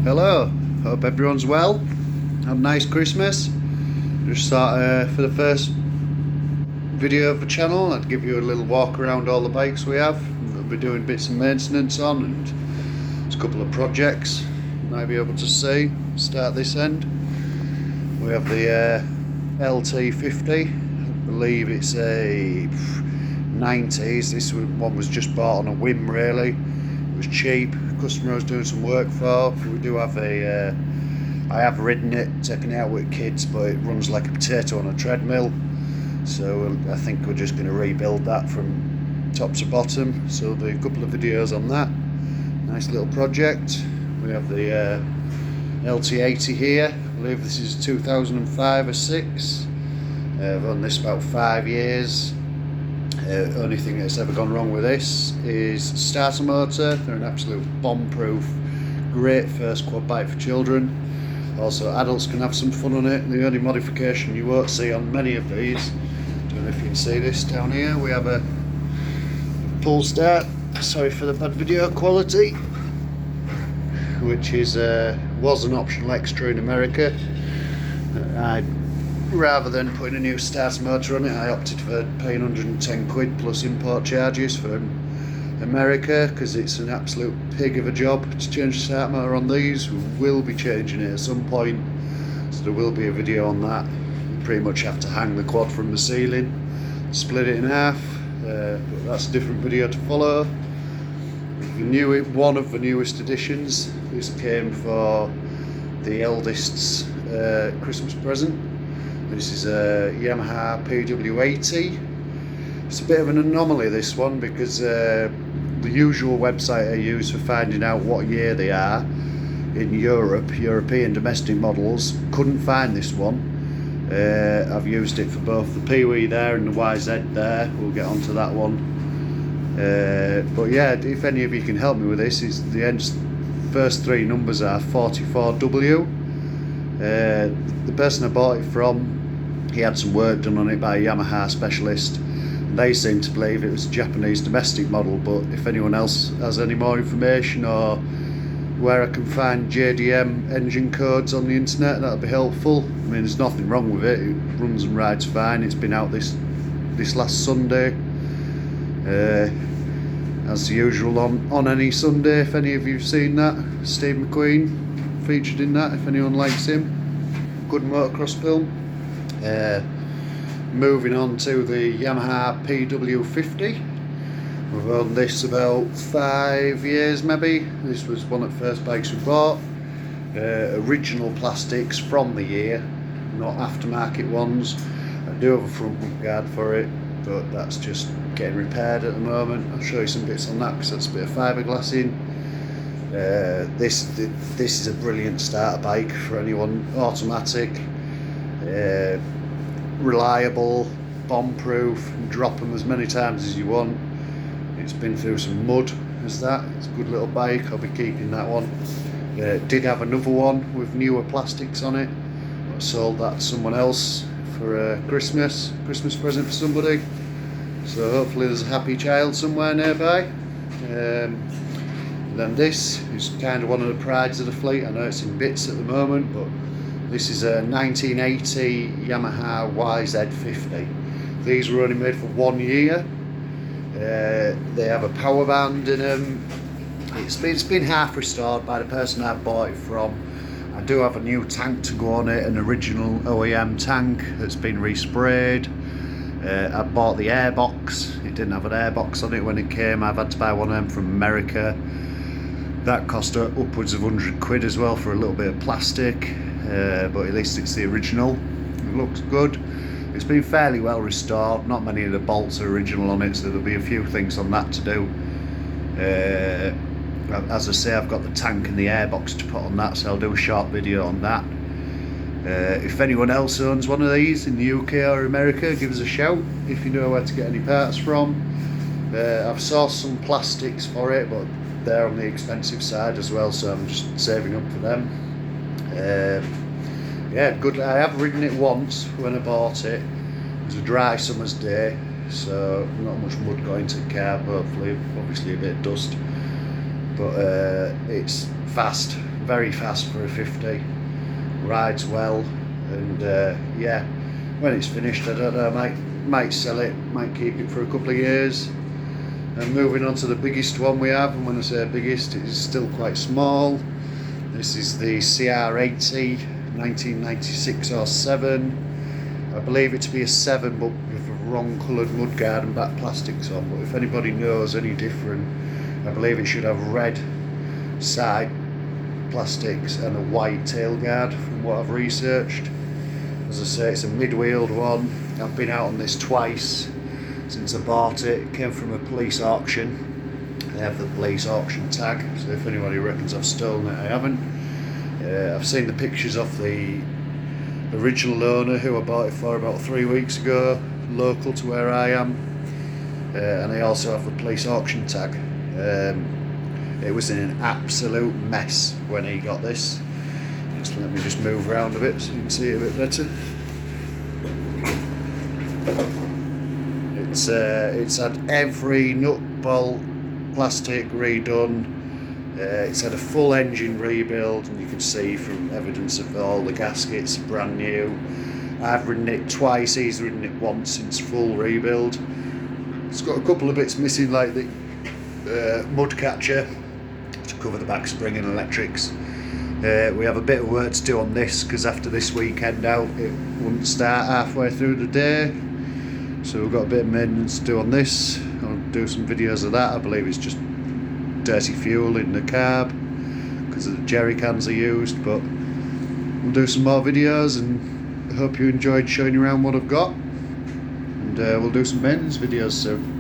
Hello, hope everyone's well. Had a nice Christmas. Just thought for the first video of the channel I'd give you a little walk around all the bikes we have. We'll be doing bits of maintenance on, and there's a couple of projects you might be able to see. Start this end. We have the lt50. I believe it's a 90s. This one was just bought on a whim really. It was cheap. Customer I was doing some work for. We do have a I have ridden it, taken it out with kids, but it runs like a potato on a treadmill, so I think we're just going to rebuild that from top to bottom. So there'll be a couple of videos on that. Nice little project. We have the lt80 here. I believe this is 2005 or 6. I've owned this about 5 years. Only thing that's ever gone wrong with this is starter motor. They're an absolute bomb-proof, great first quad bike for children. Also, adults can have some fun on it. The only modification you won't see on many of these, I don't know if you can see this down here, we have a pull start. Sorry for the bad video quality, which is was an optional extra in America. Rather than putting a new starter motor on it, I opted for paying 110 quid plus import charges from America, because it's an absolute pig of a job to change the starter motor on these. We will be changing it at some point, so there will be a video on that. You pretty much have to hang the quad from the ceiling, split it in half, but that's a different video to follow. One of the newest additions. This came for the eldest's Christmas present. This is a Yamaha pw80. It's a bit of an anomaly, this one, because the usual website I use for finding out what year they are in European domestic models, couldn't find this one. I've used it for both the pw80 there and the yz there. We'll get onto that one. But yeah, if any of you can help me with this, the first three numbers are 44W. The person I bought it from, he had some work done on it by a Yamaha specialist, and they seem to believe it was a Japanese domestic model. But if anyone else has any more information, or where I can find JDM engine codes on the internet, that'll be helpful. I mean, there's nothing wrong with it. It runs and rides fine. It's been out this last Sunday, as usual on any Sunday. If any of you've seen that, Steve McQueen featured in that, if anyone likes him. Good motocross film. Moving on to the Yamaha pw50. We've owned this about 5 years maybe. This was one of the first bikes we bought. Original plastics from the year, not aftermarket ones. I do have a front mud guard for it, but that's just getting repaired at the moment. I'll show you some bits on that, because that's a bit of fiberglass in. This is a brilliant starter bike for anyone. Automatic, reliable, bomb-proof, drop them as many times as you want. It's been through some mud as that. It's a good little bike. I'll be keeping that one. Did have another one with newer plastics on it. I sold that to someone else for a Christmas present for somebody. So hopefully there's a happy child somewhere nearby. Then this is kind of one of the prides of the fleet. I know it's in bits at the moment, but this is a 1980 Yamaha yz50. These were only made for 1 year. They have a power band in them. It's been half restored by the person I bought it from. I do have a new tank to go on it, an original OEM tank that's been resprayed. I bought the airbox. It didn't have an airbox on it when it came. I've had to buy one of them from America. That cost upwards of 100 quid as well for a little bit of plastic, but at least it's the original. It looks good. It's been fairly well restored. Not many of the bolts are original on it, so there'll be a few things on that to do. As I say, I've got the tank and the airbox to put on that, so I'll do a short video on that. If anyone else owns one of these in the UK or America, give us a shout if you know where to get any parts from. I've sourced some plastics for it, but they're on the expensive side as well, so I'm just saving up for them. Yeah, good. I have ridden it once when I bought it. It was a dry summer's day, so not much mud got into the car, hopefully, obviously a bit of dust. But it's fast, very fast for a 50, rides well, and yeah, when it's finished, I don't know, I might sell it, might keep it for a couple of years. And moving on to the biggest one we have, and when I say biggest, it is still quite small. This is the cr80, 1996 or 7. I believe it to be a 7, but with the wrong coloured mudguard and back plastics on. But if anybody knows any different, I believe it should have red side plastics and a white tailguard from what I've researched. As I say, it's a mid-wheeled one. I've been out on this twice since I bought it. It came from a police auction. They have the police auction tag, so if anybody reckons I've stolen it, I haven't. I've seen the pictures of the original owner who I bought it for about 3 weeks ago, local to where I am, and I also have the police auction tag. It was in an absolute mess when he got this. Let me just move around a bit so you can see it a bit better. It's had every nut, bolt, plastic redone. It's had a full engine rebuild, and you can see from evidence of all the gaskets brand new. I've ridden it twice, he's ridden it once since full rebuild. It's got a couple of bits missing, like the mud catcher to cover the back spring and electrics. We have a bit of work to do on this, because after this weekend out it wouldn't start halfway through the day, so we've got a bit of maintenance to do on this. I'll do some videos of that. I believe it's just dirty fuel in the carb because of the jerry cans I used, but we'll do some more videos, and I hope you enjoyed showing you around what I've got, and we'll do some maintenance videos soon.